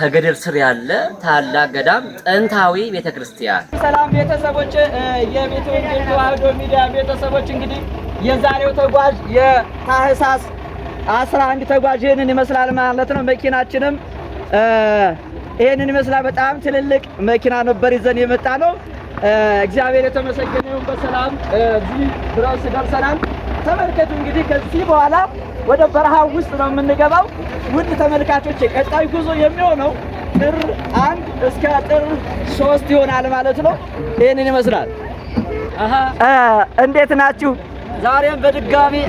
ከገደል ስር ያለ ታላቅ ገዳም ጥንታዊ ቤተክርስቲያን። ሰላም ቤተሰቦች፣ የቤተ ወንጌል ተዋህዶ ሚዲያ ቤተሰቦች፣ እንግዲህ የዛሬው ተጓዥ የታህሳስ 11 ተጓዥ ይህንን ይመስላል ማለት ነው። መኪናችንም ይህንን ይመስላል። በጣም ትልልቅ መኪና ነበር ይዘን የመጣ ነው። እግዚአብሔር የተመሰገነ ይሁን። በሰላም እዚህ ድረስ ደርሰናል። ተመልከቱ እንግዲህ ከዚህ በኋላ ወደ በረሃው ውስጥ ነው የምንገባው። ውድ ተመልካቾች ቀጣይ ጉዞ የሚሆነው ጥር 1 እስከ ጥር 3 ይሆናል ማለት ነው። ይሄንን ይመስላል። እንዴት ናችሁ?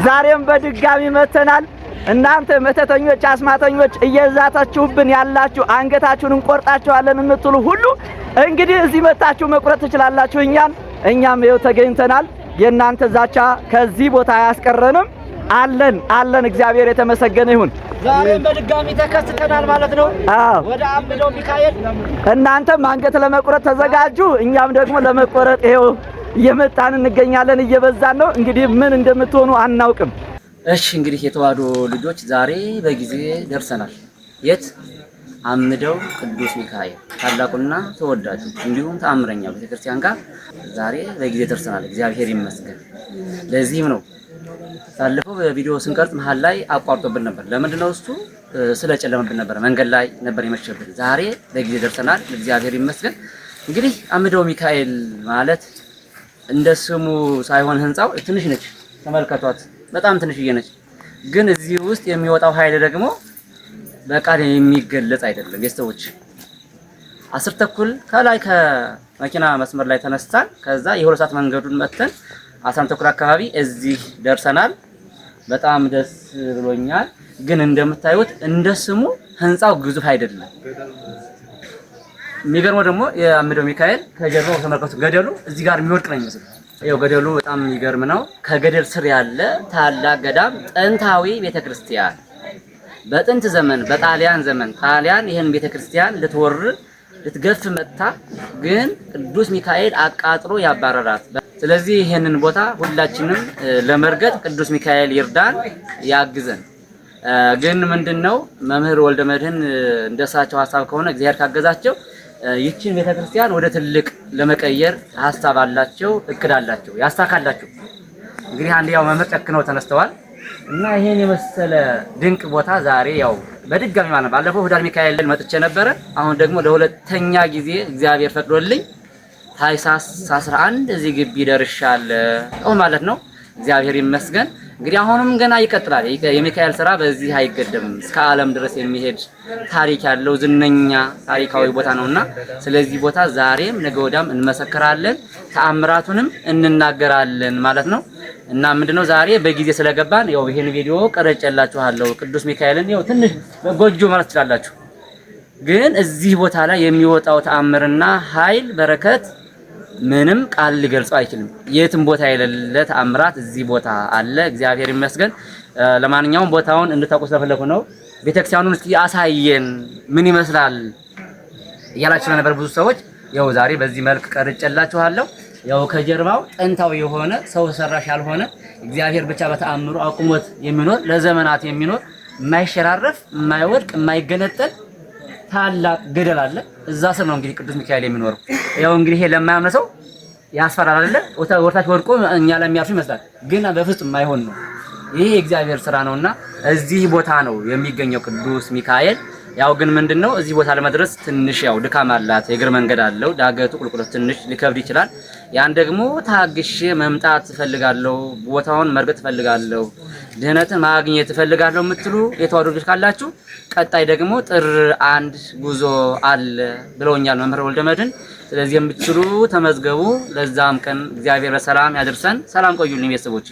ዛሬም በድጋሚ መተናል። እናንተ መተተኞች፣ አስማተኞች እየዛታችሁብን ያላችሁ አንገታችሁን እንቆርጣችኋለን የምትሉ ሁሉ እንግዲህ እዚህ መጣችሁ መቁረጥ ትችላላችሁ። እኛም ይኸው ተገኝተናል። የእናንተ ዛቻ ከዚህ ቦታ አያስቀረንም። አለን። እግዚአብሔር የተመሰገነ ይሁን። ዛሬም በድጋሚ ተከስተናል ማለት ነው ወደ አምደው ሚካኤል። እናንተም አንገት ለመቁረጥ ተዘጋጁ። እኛም ደግሞ ለመቆረጥ ይኸው እየመጣን እንገኛለን። እየበዛን ነው። እንግዲህ ምን እንደምትሆኑ አናውቅም። እሺ እንግዲህ የተዋህዶ ልጆች ዛሬ በጊዜ ደርሰናል። የት? አምደው ቅዱስ ሚካኤል ታላቁና ተወዳጁ እንዲሁም ተአምረኛው ቤተክርስቲያን ጋር ዛሬ በጊዜ ደርሰናል። እግዚአብሔር ይመስገን። ለዚህም ነው ባለፈው በቪዲዮ ስንቀርጽ መሀል ላይ አቋርጦብን ነበር። ለምንድነው? እሱ ስለጨለመብን ነበር፣ መንገድ ላይ ነበር የመሸብን። ዛሬ በጊዜ ደርሰናል። እግዚአብሔር ይመስገን። እንግዲህ አምደው ሚካኤል ማለት እንደ ስሙ ሳይሆን ህንጻው ትንሽ ነች። ተመልከቷት፣ በጣም ትንሽዬ ነች። ግን እዚህ ውስጥ የሚወጣው ኃይል ደግሞ በቃል የሚገለጽ አይደለም። ቤተሰቦች 10 ተኩል ከላይ ከመኪና መስመር ላይ ተነስተን ከዛ የ2 ሰዓት መንገዱን መተን 11 ተኩል አካባቢ እዚህ ደርሰናል። በጣም ደስ ብሎኛል። ግን እንደምታዩት እንደ ስሙ ህንጻው ግዙፍ አይደለም። የሚገርመው ደግሞ የአምደው ሚካኤል ከጀርባው ተመልከቱ። ገደሉ እዚህ ጋር የሚወድቅ ነው የሚመስለው። ያው ገደሉ በጣም የሚገርም ነው። ከገደል ስር ያለ ታላቅ ገዳም ጥንታዊ ቤተክርስቲያን በጥንት ዘመን በጣሊያን ዘመን ጣሊያን ይሄን ቤተክርስቲያን ልትገፍ መጣ። ግን ቅዱስ ሚካኤል አቃጥሎ ያባረራት። ስለዚህ ይሄንን ቦታ ሁላችንም ለመርገጥ ቅዱስ ሚካኤል ይርዳን ያግዘን። ግን ምንድነው መምህር ወልደ መድህን እንደሳቸው ሐሳብ ከሆነ እግዚአብሔር ካገዛቸው ይቺን ቤተክርስቲያን ወደ ትልቅ ለመቀየር ሐሳብ አላቸው፣ እቅድ አላቸው፣ ያሳካላቸው። እንግዲህ አንድ ያው መምህር ጨክነው ተነስተዋል እና ይሄን የመሰለ ድንቅ ቦታ ዛሬ ያው በድጋሚ ማለት ባለፈው ህዳር ሚካኤል መጥቼ ነበረ። አሁን ደግሞ ለሁለተኛ ጊዜ እግዚአብሔር ፈቅዶልኝ ታኅሳስ 11 እዚህ ግቢ ደርሻለሁ ማለት ነው። እግዚአብሔር ይመስገን። እንግዲህ አሁንም ገና ይቀጥላል። የሚካኤል ስራ በዚህ አይገደምም። እስከ ዓለም ድረስ የሚሄድ ታሪክ ያለው ዝነኛ ታሪካዊ ቦታ ነውና ስለዚህ ቦታ ዛሬም ነገ ወዲያም እንመሰክራለን፣ ተአምራቱንም እንናገራለን ማለት ነው። እና ምንድነው ዛሬ በጊዜ ስለገባን ያው ይሄን ቪዲዮ ቀረጨላችኋለሁ። ቅዱስ ሚካኤልን ያው ትንሽ ጎጆ ማለት ትችላላችሁ። ግን እዚህ ቦታ ላይ የሚወጣው ተአምርና ኃይል በረከት ምንም ቃል ሊገልጸው አይችልም። የትም ቦታ የሌለ ተአምራት እዚህ ቦታ አለ። እግዚአብሔር ይመስገን። ለማንኛውም ቦታውን እንድታውቁ ስለፈለኩ ነው። ቤተክርስቲያኑን እስኪ አሳየን ምን ይመስላል እያላችሁ ስለነበር ብዙ ሰዎች ያው ዛሬ በዚህ መልክ ቀርጬላችኋለሁ። ያው ከጀርባው ጥንታዊ የሆነ ሰው ሰራሽ ያልሆነ እግዚአብሔር ብቻ በተአምሩ አቁሞት የሚኖር ለዘመናት የሚኖር የማይሸራረፍ የማይወድቅ የማይገነጠል ታላቅ ገደል አለ። እዛ ስር ነው እንግዲህ ቅዱስ ሚካኤል የሚኖረው። ያው እንግዲህ ይሄ ለማያምነ ሰው ያስፈራል አይደለ? ወርታች ወድቆ እኛ ለሚያርፍ ይመስላል፣ ግን በፍጹም የማይሆን ነው። ይሄ የእግዚአብሔር ስራ ነውና እዚህ ቦታ ነው የሚገኘው ቅዱስ ሚካኤል። ያው ግን ምንድነው እዚህ ቦታ ለመድረስ ትንሽ ያው ድካም አላት። የእግር መንገድ አለው። ዳገቱ ቁልቁለት ትንሽ ሊከብድ ይችላል። ያን ደግሞ ታግሼ መምጣት እፈልጋለሁ። ቦታውን መርገጥ እፈልጋለሁ። ድህነትን ማግኘት እፈልጋለሁ የምትሉ የተዋህዶ ልጆች ካላችሁ ቀጣይ ደግሞ ጥር 1 ጉዞ አለ ብለውኛል መምህር ወልደ መድህን። ስለዚህ የምትችሉ ተመዝገቡ። ለዛም ቀን እግዚአብሔር በሰላም ያደርሰን። ሰላም ቆዩልኝ ቤተሰቦች።